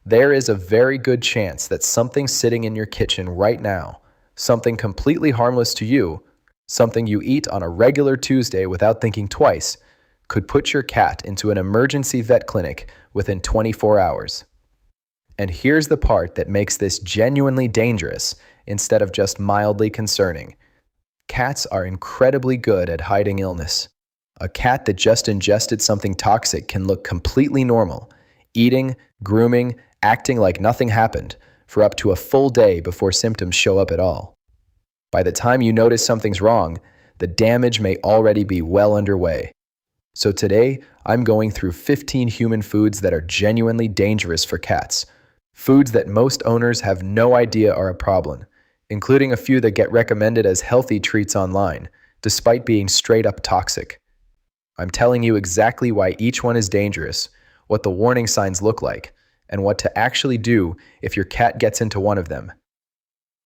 There is a very good chance that something sitting in your kitchen right now, something completely harmless to you, something you eat on a regular Tuesday without thinking twice, could put your cat into an emergency vet clinic within 24 hours. And here's the part that makes this genuinely dangerous instead of just mildly concerning. Cats are incredibly good at hiding illness. A cat that just ingested something toxic can look completely normal, eating, grooming, acting like nothing happened for up to a full day before symptoms show up at all. By the time you notice something's wrong, the damage may already be well underway. So today, I'm going through 15 human foods that are genuinely dangerous for cats. Foods that most owners have no idea are a problem, including a few that get recommended as healthy treats online, despite being straight up toxic. I'm telling you exactly why each one is dangerous, what the warning signs look like, and what to actually do if your cat gets into one of them.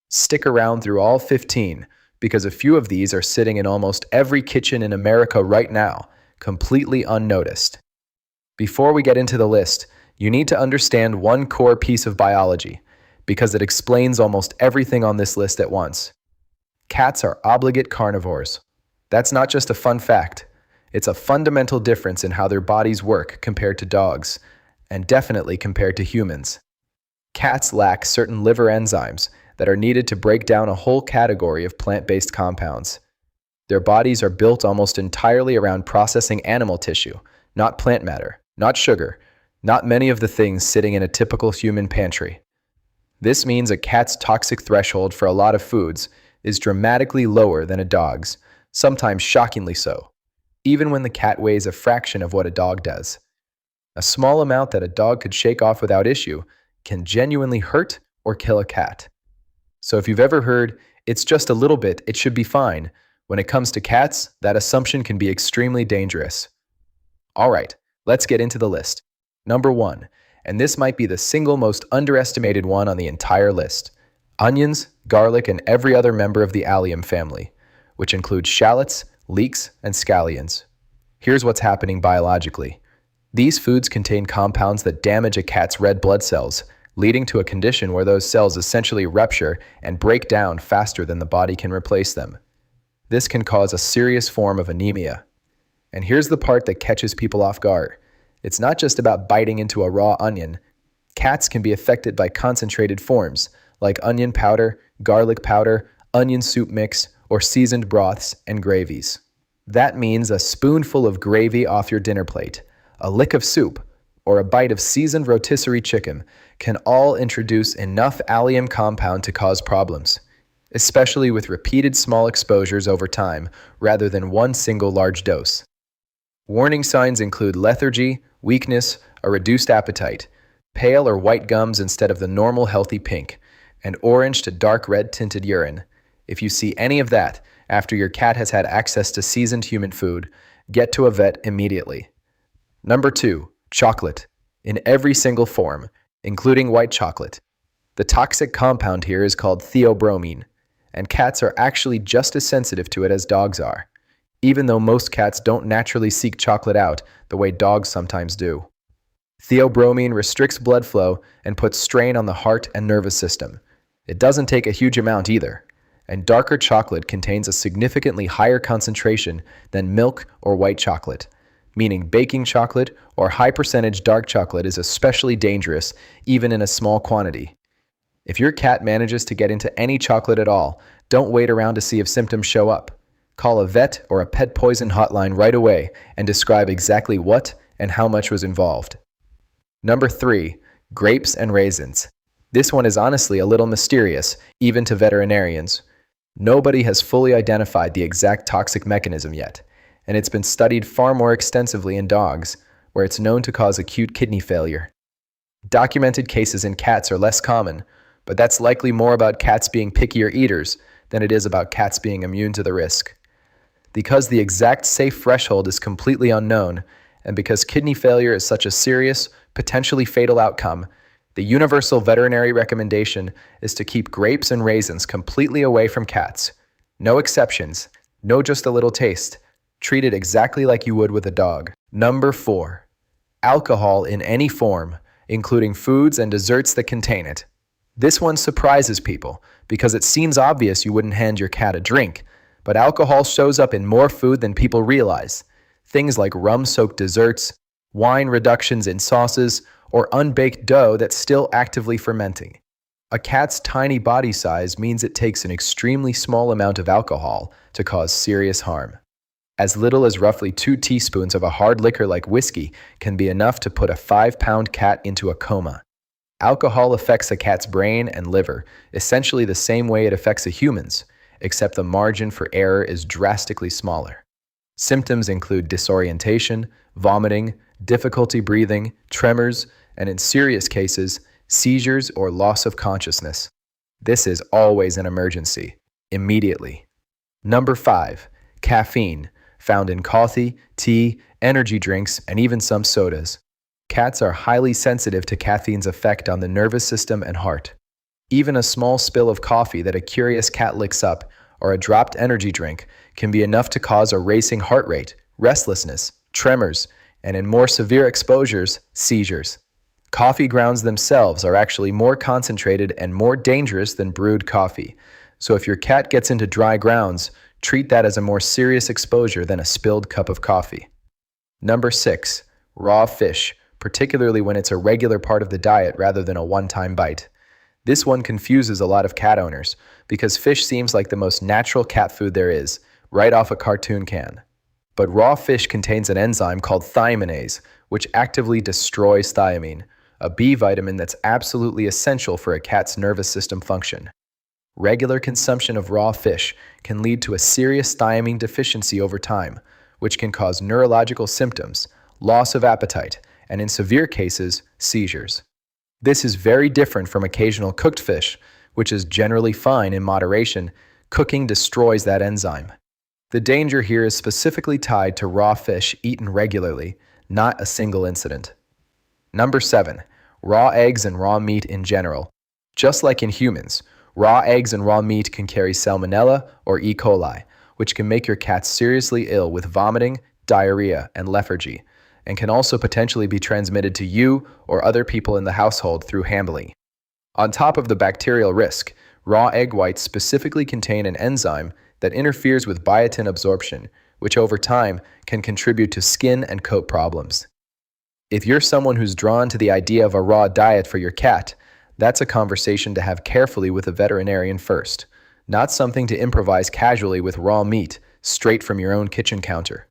Stick around through all 15, because a few of these are sitting in almost every kitchen in America right now, completely unnoticed. Before we get into the list, you need to understand one core piece of biology, because it explains almost everything on this list at once. Cats are obligate carnivores. That's not just a fun fact. It's a fundamental difference in how their bodies work compared to dogs, and definitely compared to humans. Cats lack certain liver enzymes that are needed to break down a whole category of plant-based compounds. Their bodies are built almost entirely around processing animal tissue, not plant matter, not sugar, not many of the things sitting in a typical human pantry. This means a cat's toxic threshold for a lot of foods is dramatically lower than a dog's, sometimes shockingly so, even when the cat weighs a fraction of what a dog does. A small amount that a dog could shake off without issue can genuinely hurt or kill a cat. So if you've ever heard, "It's just a little bit, it should be fine," when it comes to cats, that assumption can be extremely dangerous. Alright, let's get into the list. Number 1, and this might be the single most underestimated one on the entire list: onions, garlic, and every other member of the allium family, which includes shallots, leeks, and scallions. Here's what's happening biologically. These foods contain compounds that damage a cat's red blood cells, leading to a condition where those cells essentially rupture and break down faster than the body can replace them. This can cause a serious form of anemia. And here's the part that catches people off guard. It's not just about biting into a raw onion. Cats can be affected by concentrated forms, like onion powder, garlic powder, onion soup mix, or seasoned broths and gravies. That means a spoonful of gravy off your dinner plate, a lick of soup, or a bite of seasoned rotisserie chicken can all introduce enough allium compound to cause problems, especially with repeated small exposures over time rather than one single large dose. Warning signs include lethargy, weakness, a reduced appetite, pale or white gums instead of the normal healthy pink, and orange to dark red tinted urine. If you see any of that after your cat has had access to seasoned human food, get to a vet immediately. Number 2, chocolate, in every single form, including white chocolate. The toxic compound here is called theobromine, and cats are actually just as sensitive to it as dogs are, even though most cats don't naturally seek chocolate out the way dogs sometimes do. Theobromine restricts blood flow and puts strain on the heart and nervous system. It doesn't take a huge amount either, and darker chocolate contains a significantly higher concentration than milk or white chocolate, meaning baking chocolate or high-percentage dark chocolate is especially dangerous even in a small quantity. If your cat manages to get into any chocolate at all, don't wait around to see if symptoms show up. Call a vet or a pet poison hotline right away and describe exactly what and how much was involved. Number 3, grapes and raisins. This one is honestly a little mysterious, even to veterinarians. Nobody has fully identified the exact toxic mechanism yet, and it's been studied far more extensively in dogs, where it's known to cause acute kidney failure. Documented cases in cats are less common, but that's likely more about cats being pickier eaters than it is about cats being immune to the risk. Because the exact safe threshold is completely unknown, and because kidney failure is such a serious, potentially fatal outcome, the universal veterinary recommendation is to keep grapes and raisins completely away from cats. No exceptions, no just a little taste. Treat it exactly like you would with a dog. Number 4, alcohol in any form, including foods and desserts that contain it. This one surprises people because it seems obvious you wouldn't hand your cat a drink, but alcohol shows up in more food than people realize. Things like rum-soaked desserts, wine reductions in sauces, or unbaked dough that's still actively fermenting. A cat's tiny body size means it takes an extremely small amount of alcohol to cause serious harm. As little as roughly 2 teaspoons of a hard liquor like whiskey can be enough to put a 5-pound cat into a coma. Alcohol affects a cat's brain and liver, essentially the same way it affects a human's, except the margin for error is drastically smaller. Symptoms include disorientation, vomiting, difficulty breathing, tremors, and in serious cases, seizures or loss of consciousness. This is always an emergency, immediately. Number 5, caffeine, found in coffee, tea, energy drinks, and even some sodas. Cats are highly sensitive to caffeine's effect on the nervous system and heart. Even a small spill of coffee that a curious cat licks up, or a dropped energy drink, can be enough to cause a racing heart rate, restlessness, tremors, and in more severe exposures, seizures. Coffee grounds themselves are actually more concentrated and more dangerous than brewed coffee, so if your cat gets into dry grounds, treat that as a more serious exposure than a spilled cup of coffee. Number 6, raw fish, particularly when it's a regular part of the diet rather than a one-time bite. This one confuses a lot of cat owners because fish seems like the most natural cat food there is, right off a cartoon can. But raw fish contains an enzyme called thioaminase, which actively destroys thiamine, a B vitamin that's absolutely essential for a cat's nervous system function. Regular consumption of raw fish can lead to a serious thiamine deficiency over time, which can cause neurological symptoms, loss of appetite, and in severe cases, seizures. This is very different from occasional cooked fish, which is generally fine in moderation. Cooking destroys that enzyme. The danger here is specifically tied to raw fish eaten regularly, not a single incident. Number 7, raw eggs and raw meat in general. Just like in humans, raw eggs and raw meat can carry salmonella or E. coli, which can make your cat seriously ill with vomiting, diarrhea, and lethargy, and can also potentially be transmitted to you or other people in the household through handling. On top of the bacterial risk, raw egg whites specifically contain an enzyme that interferes with biotin absorption, which over time can contribute to skin and coat problems. If you're someone who's drawn to the idea of a raw diet for your cat, that's a conversation to have carefully with a veterinarian first, not something to improvise casually with raw meat straight from your own kitchen counter.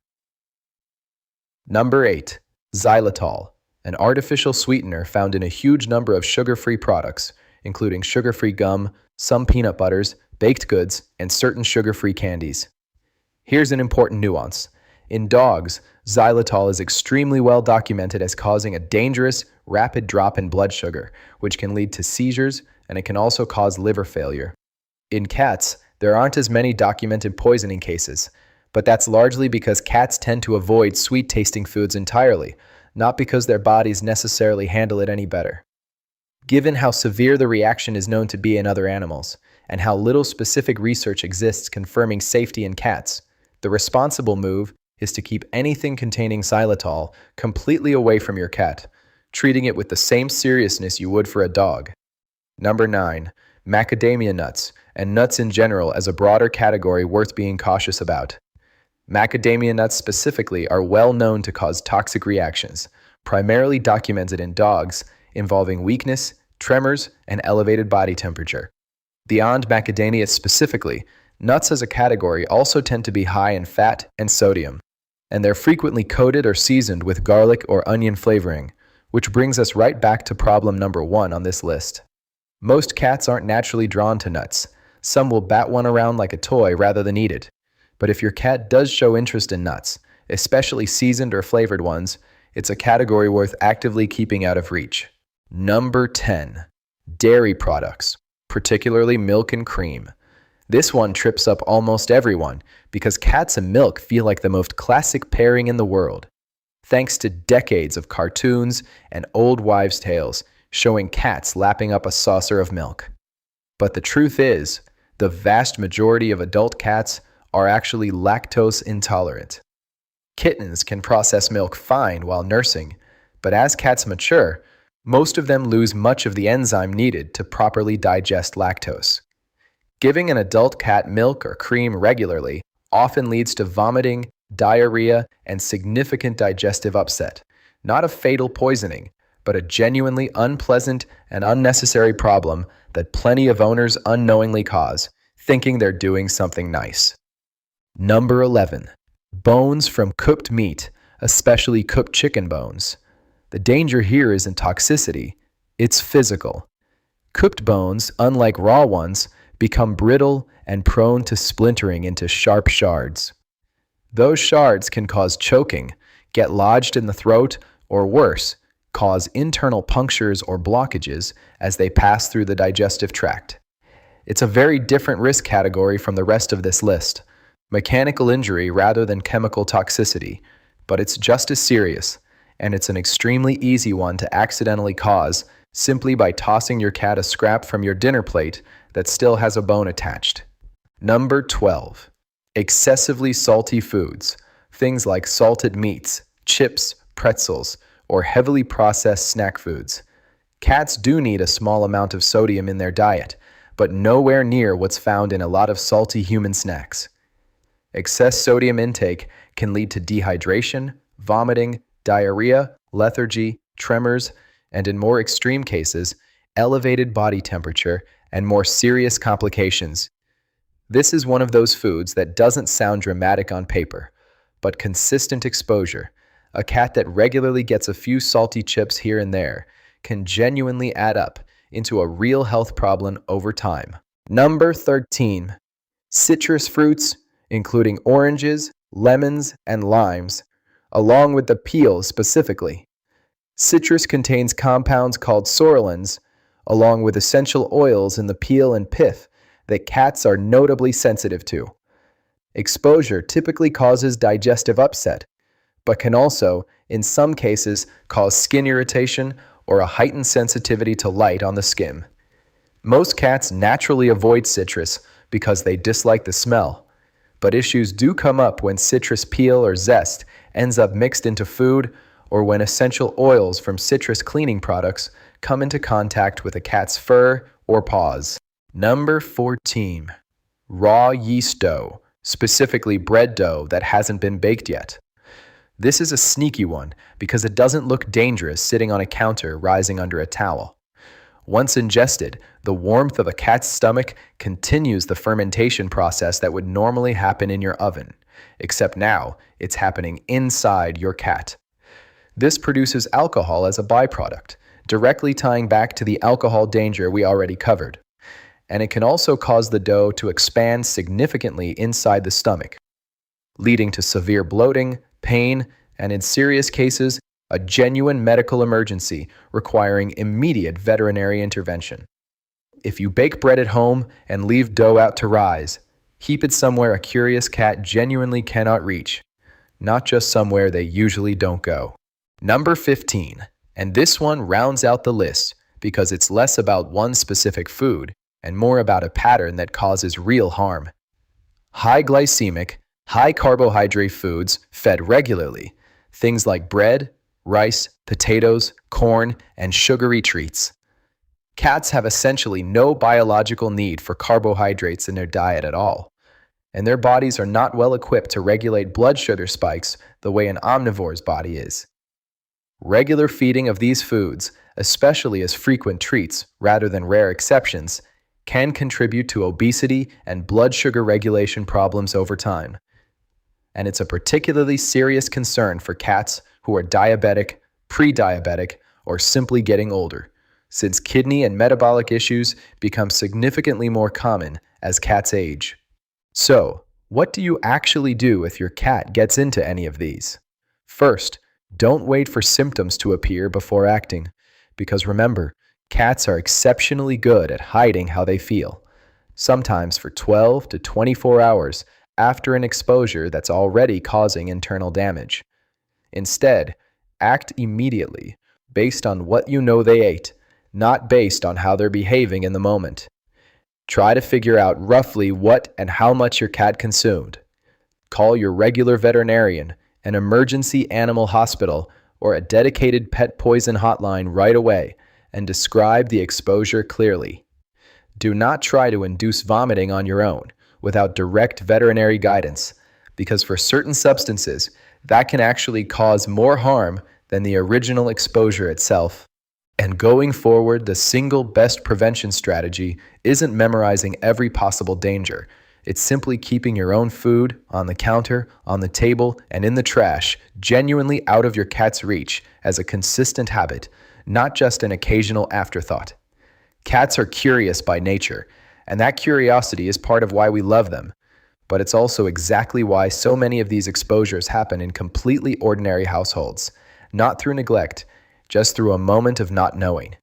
Number 8, xylitol, an artificial sweetener found in a huge number of sugar-free products, including sugar-free gum, some peanut butters, baked goods, and certain sugar-free candies. Here's an important nuance. In dogs, xylitol is extremely well documented as causing a dangerous, rapid drop in blood sugar, which can lead to seizures, and it can also cause liver failure. In cats, there aren't as many documented poisoning cases, but that's largely because cats tend to avoid sweet-tasting foods entirely, not because their bodies necessarily handle it any better. Given how severe the reaction is known to be in other animals, and how little specific research exists confirming safety in cats, the responsible move is to keep anything containing xylitol completely away from your cat, treating it with the same seriousness you would for a dog. Number 9, macadamia nuts, and nuts in general as a broader category worth being cautious about. Macadamia nuts specifically are well known to cause toxic reactions, primarily documented in dogs, involving weakness, tremors, and elevated body temperature. Beyond macadamia specifically, nuts as a category also tend to be high in fat and sodium, and they're frequently coated or seasoned with garlic or onion flavoring, which brings us right back to problem number 1 on this list. Most cats aren't naturally drawn to nuts. Some will bat one around like a toy rather than eat it. But if your cat does show interest in nuts, especially seasoned or flavored ones, it's a category worth actively keeping out of reach. Number 10, dairy products, particularly milk and cream. This one trips up almost everyone because cats and milk feel like the most classic pairing in the world, thanks to decades of cartoons and old wives' tales showing cats lapping up a saucer of milk. But the truth is, the vast majority of adult cats are actually lactose intolerant. Kittens can process milk fine while nursing, but as cats mature, Most of them lose much of the enzyme needed to properly digest lactose. Giving an adult cat milk or cream regularly often leads to vomiting, diarrhea, and significant digestive upset. Not a fatal poisoning, but a genuinely unpleasant and unnecessary problem that plenty of owners unknowingly cause, thinking they're doing something nice. Number 11. Bones from cooked meat, especially cooked chicken bones. The danger here isn't toxicity, it's physical. Cooked bones, unlike raw ones, become brittle and prone to splintering into sharp shards. Those shards can cause choking, get lodged in the throat, or worse, cause internal punctures or blockages as they pass through the digestive tract. It's a very different risk category from the rest of this list, mechanical injury rather than chemical toxicity, but it's just as serious, and it's an extremely easy one to accidentally cause simply by tossing your cat a scrap from your dinner plate that still has a bone attached. Number 12. Excessively salty foods, things like salted meats, chips, pretzels, or heavily processed snack foods. Cats do need a small amount of sodium in their diet, but nowhere near what's found in a lot of salty human snacks. Excess sodium intake can lead to dehydration, vomiting, diarrhea, lethargy, tremors, and in more extreme cases, elevated body temperature and more serious complications. This is one of those foods that doesn't sound dramatic on paper, but consistent exposure, a cat that regularly gets a few salty chips here and there, can genuinely add up into a real health problem over time. Number 13. Citrus fruits, including oranges, lemons, and limes, along with the peel specifically. Citrus contains compounds called psoralins, along with essential oils in the peel and pith that cats are notably sensitive to. Exposure typically causes digestive upset, but can also, in some cases, cause skin irritation or a heightened sensitivity to light on the skin. Most cats naturally avoid citrus because they dislike the smell, but issues do come up when citrus peel or zest ends up mixed into food or when essential oils from citrus cleaning products come into contact with a cat's fur or paws. Number 14. Raw yeast dough, specifically bread dough that hasn't been baked yet. This is a sneaky one because it doesn't look dangerous sitting on a counter rising under a towel. Once ingested, the warmth of a cat's stomach continues the fermentation process that would normally happen in your oven, except now it's happening inside your cat. This produces alcohol as a byproduct, directly tying back to the alcohol danger we already covered. And it can also cause the dough to expand significantly inside the stomach, leading to severe bloating, pain, and in serious cases, a genuine medical emergency requiring immediate veterinary intervention. If you bake bread at home and leave dough out to rise, keep it somewhere a curious cat genuinely cannot reach, not just somewhere they usually don't go. Number 15, and this one rounds out the list because it's less about one specific food and more about a pattern that causes real harm. High glycemic, high carbohydrate foods fed regularly, things like bread, rice, potatoes, corn, and sugary treats. Cats have essentially no biological need for carbohydrates in their diet at all, and their bodies are not well equipped to regulate blood sugar spikes the way an omnivore's body is. Regular feeding of these foods, especially as frequent treats rather than rare exceptions, can contribute to obesity and blood sugar regulation problems over time. And it's a particularly serious concern for cats who are diabetic, pre-diabetic, or simply getting older, since kidney and metabolic issues become significantly more common as cats age. So, what do you actually do if your cat gets into any of these? First, don't wait for symptoms to appear before acting, because remember, cats are exceptionally good at hiding how they feel, sometimes for 12 to 24 hours after an exposure that's already causing internal damage. Instead, act immediately, based on what you know they ate, not based on how they're behaving in the moment. Try to figure out roughly what and how much your cat consumed. Call your regular veterinarian, an emergency animal hospital, or a dedicated pet poison hotline right away and describe the exposure clearly. Do not try to induce vomiting on your own without direct veterinary guidance, because for certain substances, that can actually cause more harm than the original exposure itself. And going forward, the single best prevention strategy isn't memorizing every possible danger. It's simply keeping your own food on the counter, on the table, and in the trash genuinely out of your cat's reach as a consistent habit, not just an occasional afterthought. Cats are curious by nature, and that curiosity is part of why we love them. But it's also exactly why so many of these exposures happen in completely ordinary households, not through neglect, just through a moment of not knowing.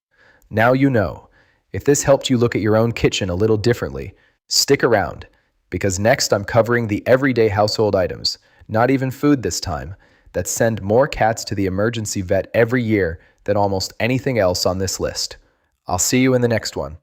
Now you know. If this helped you look at your own kitchen a little differently, stick around, because next I'm covering the everyday household items, not even food this time, that send more cats to the emergency vet every year than almost anything else on this list. I'll see you in the next one.